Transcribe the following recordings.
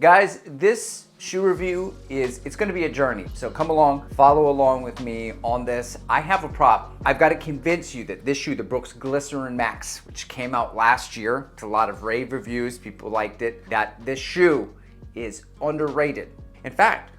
Guys, this shoe review it's gonna be a journey. So come along, follow along with me on this. I have a prop. I've got to convince you that this shoe, the Brooks Glycerin Max, which came out last year, to a lot of rave reviews, people liked it, that this shoe is underrated. In fact,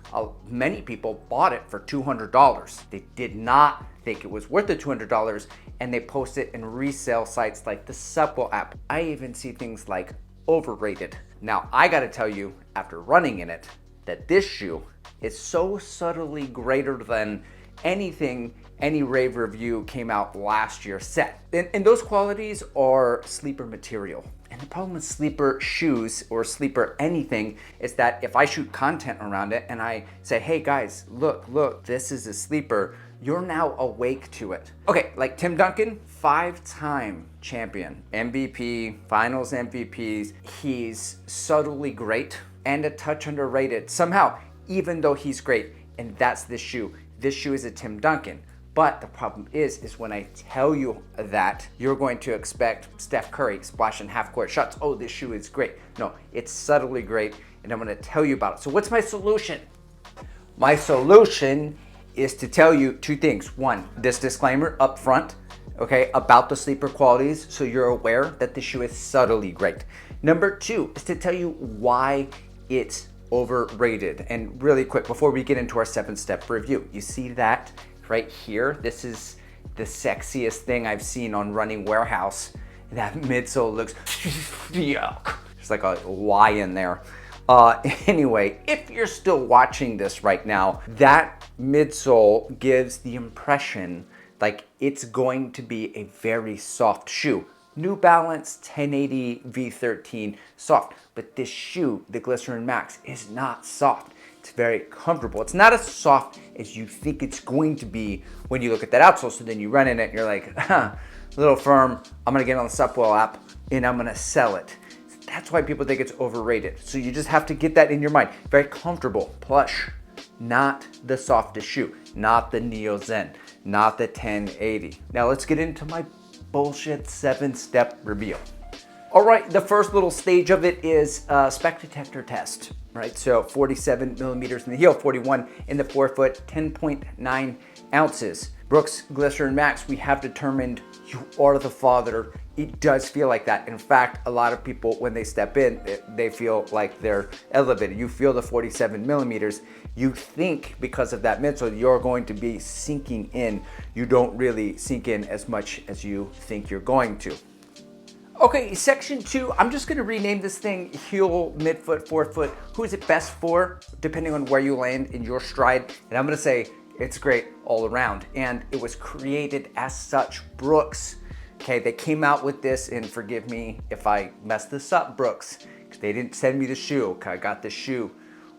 many people bought it for $200. They did not think it was worth the $200, and they post it in resale sites like the Subwell app. I even see things like Overrated. Now, I gotta tell you, after running in it, that this shoe is so subtly greater than anything any rave review came out last year said. And those qualities are sleeper material. And the problem with sleeper shoes or sleeper anything is that if I shoot content around it and I say, hey guys, look, this is a sleeper, you're now awake to it. Okay, like Tim Duncan, 5-time champion, MVP, finals MVPs. He's subtly great and a touch underrated somehow, even though he's great. And that's this shoe. This shoe is a Tim Duncan. But the problem is when I tell you that, you're going to expect Steph Curry splashing half-court shots. Oh, this shoe is great. No, it's subtly great, and I'm gonna tell you about it. So what's my solution? My solution is to tell you two things. One, this disclaimer up front, okay, about the sleeper qualities, so you're aware that the shoe is subtly great. Number two is to tell you why it's overrated. And really quick, before we get into our 7-step review, you see that right here? This is the sexiest thing I've seen on Running Warehouse. That midsole looks, yuck. There's like a Y in there. Anyway, if you're still watching this right now, that midsole gives the impression like it's going to be a very soft shoe. New Balance 1080 V13 soft, but this shoe, the Glycerin Max, is not soft. It's very comfortable. It's not as soft as you think it's going to be when you look at that outsole. So then you run in it and you're like, a little firm. I'm gonna get on the Subwell app and I'm gonna sell it. That's why people think it's overrated. So you just have to get that in your mind. Very comfortable, plush, not the softest shoe, not the Neo Zen, not the 1080. Now let's get into my bullshit 7-step review. All right, the first little stage of it is Spec Detector Test, right? So 47 millimeters in the heel, 41 in the forefoot, 10.9 ounces. Brooks Glycerin Max, we have determined you are the father. It does feel like that. In fact, a lot of people, when they step in, they feel like they're elevated. You feel the 47 millimeters. You think because of that midsole, you're going to be sinking in. You don't really sink in as much as you think you're going to. Okay, section 2, I'm just gonna rename this thing heel, midfoot, forefoot. Who is it best for, depending on where you land in your stride? And I'm gonna say it's great all around. And it was created as such. Brooks, okay, they came out with this, and forgive me if I mess this up, Brooks, because they didn't send me the shoe. Okay, I got the shoe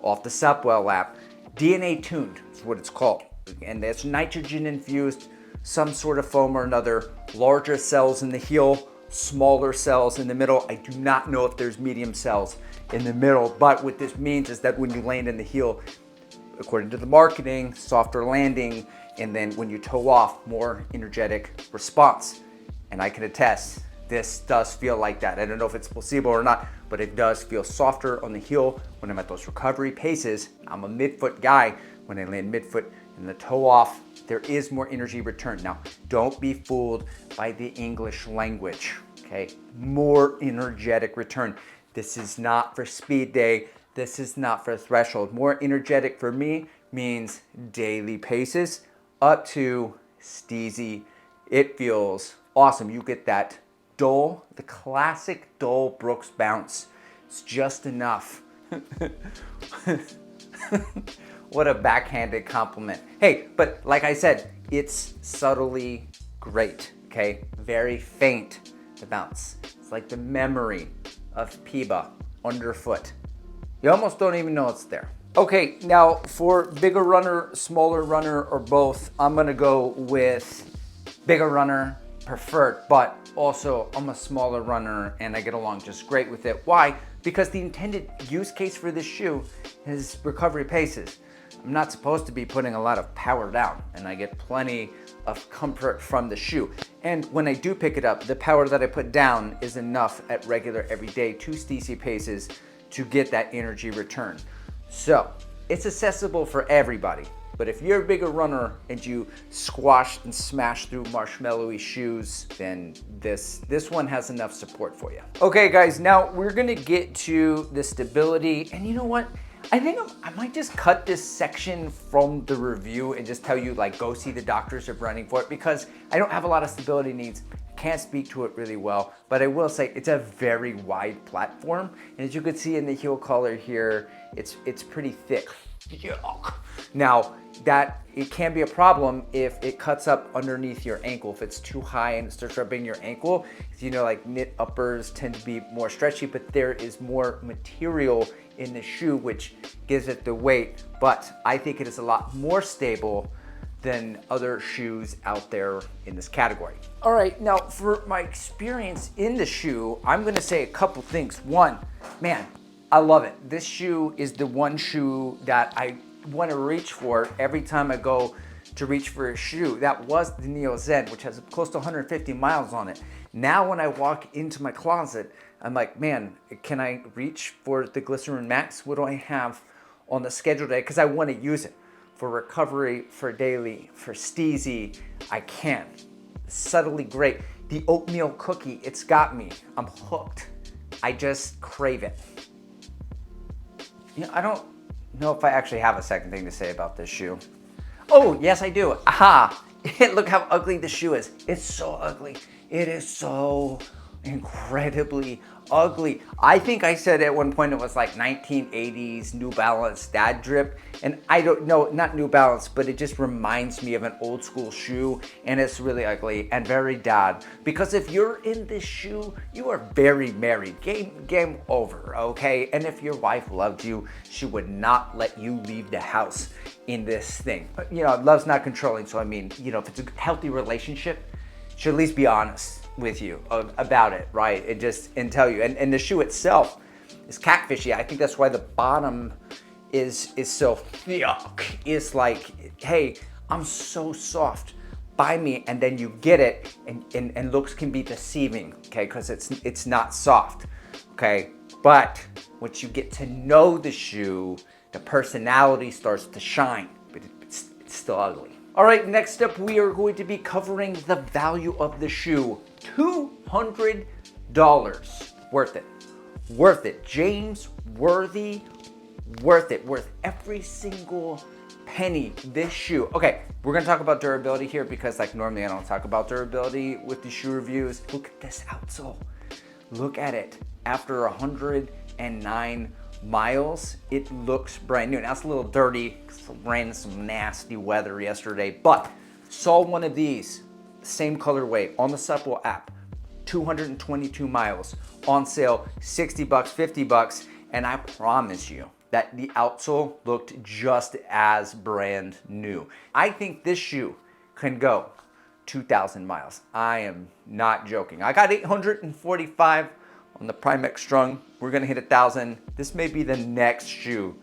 off the Subwell app. DNA tuned is what it's called. And there's nitrogen infused, some sort of foam or another, larger cells in the heel, smaller cells in the middle. I do not know if there's medium cells in the middle, but what this means is that when you land in the heel, according to the marketing, softer landing, and then when you toe off, more energetic response. And I can attest, this does feel like that. I don't know if it's placebo or not, but it does feel softer on the heel when I'm at those recovery paces. I'm a midfoot guy. When I land midfoot and the toe off, there is more energy return. Now, don't be fooled by the English language, okay? More energetic return. This is not for speed day. This is not for threshold. More energetic for me means daily paces up to steezy. It feels awesome. You get that dull, the classic dull Brooks bounce. It's just enough. What a backhanded compliment. Hey, but like I said, it's subtly great, okay? Very faint, the bounce. It's like the memory of Puma underfoot. You almost don't even know it's there. Okay, now for bigger runner, smaller runner, or both, I'm gonna go with bigger runner, preferred, but also I'm a smaller runner and I get along just great with it. Why? Because the intended use case for this shoe is recovery paces. I'm not supposed to be putting a lot of power down, and I get plenty of comfort from the shoe. And when I do pick it up, the power that I put down is enough at regular everyday 2 steezy paces to get that energy return. So it's accessible for everybody. But if you're a bigger runner and you squash and smash through marshmallowy shoes, then this one has enough support for you. Okay guys, now we're gonna get to the stability. And you know what? I think I might just cut this section from the review and just tell you, like, go see the doctors if running for it, because I don't have a lot of stability needs. Can't speak to it really well, but I will say it's a very wide platform. And as you can see in the heel collar here, it's pretty thick. Yuck. Now, that it can be a problem if it cuts up underneath your ankle. If it's too high and it starts rubbing your ankle, you know, like knit uppers tend to be more stretchy, but there is more material in the shoe which gives it the weight. But I think it is a lot more stable than other shoes out there in this category. All right, now for my experience in the shoe, I'm gonna say a couple things. One, man, I love it. This shoe is the one shoe that I want to reach for every time I go to reach for a shoe. That was the Neo Zen, which has close to 150 miles on it. Now when I walk into my closet, I'm like, man, can I reach for the Glycerin Max? What do I have on the schedule today? Because I want to use it for recovery, for daily, for steezy. I can. Subtly great. The oatmeal cookie, it's got me. I'm hooked. I just crave it. You know, I don't know if I actually have a second thing to say about this shoe. Oh, yes, I do. Aha! Look how ugly this shoe is. It's so ugly. It is so incredibly ugly. I think I said at one point it was like 1980s New Balance dad drip, and I don't know, not New Balance, but it just reminds me of an old school shoe, and it's really ugly and very dad. Because if you're in this shoe, you are very married. Game over, okay? And if your wife loved you, she would not let you leave the house in this thing. You know, love's not controlling, so I mean, you know, if it's a healthy relationship, she'll at least be honest with you about it, right? And tell you. And the shoe itself is catfishy. I think that's why the bottom is so yuck. It's like, hey, I'm so soft. Buy me, and then you get it, and looks can be deceiving, okay? Because it's not soft, okay? But once you get to know the shoe, the personality starts to shine, but it's still ugly. All right, next up, we are going to be covering the value of the shoe. $200. Worth it. Worth it. James Worthy, worth it. Worth every single penny. This shoe. Okay, we're gonna talk about durability here because, like, normally I don't talk about durability with the shoe reviews. Look at this outsole. Look at it. After 109 miles, it looks brand new. Now it's a little dirty because it ran some nasty weather yesterday, but saw one of these, same colorway on the Supple app, 222 miles, on sale, 60 bucks, 50 bucks, and I promise you that the outsole looked just as brand new. I think this shoe can go 2,000 miles. I am not joking. I got 845 on the Primex strung. We're gonna hit 1,000. This may be the next shoe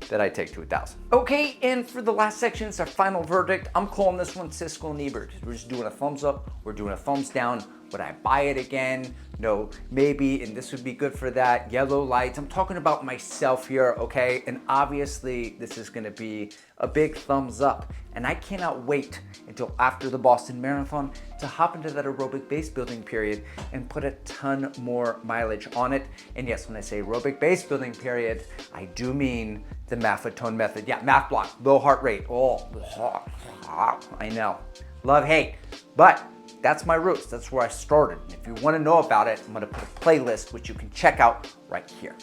that I take to 1,000. Okay, and for the last section, it's our final verdict. I'm calling this one Siskel and Ebert. We're just doing a thumbs up, we're doing a thumbs down. Would I buy it again? No, maybe, and this would be good for that. Yellow lights, I'm talking about myself here, okay? And obviously, this is gonna be a big thumbs up. And I cannot wait until after the Boston Marathon to hop into that aerobic base building period and put a ton more mileage on it. And yes, when I say aerobic base building period, I do mean the Maffetone method. Yeah, math block, low heart rate. Oh, I know, love, hate, but that's my roots. That's where I started. If you want to know about it, I'm going to put a playlist which you can check out right here.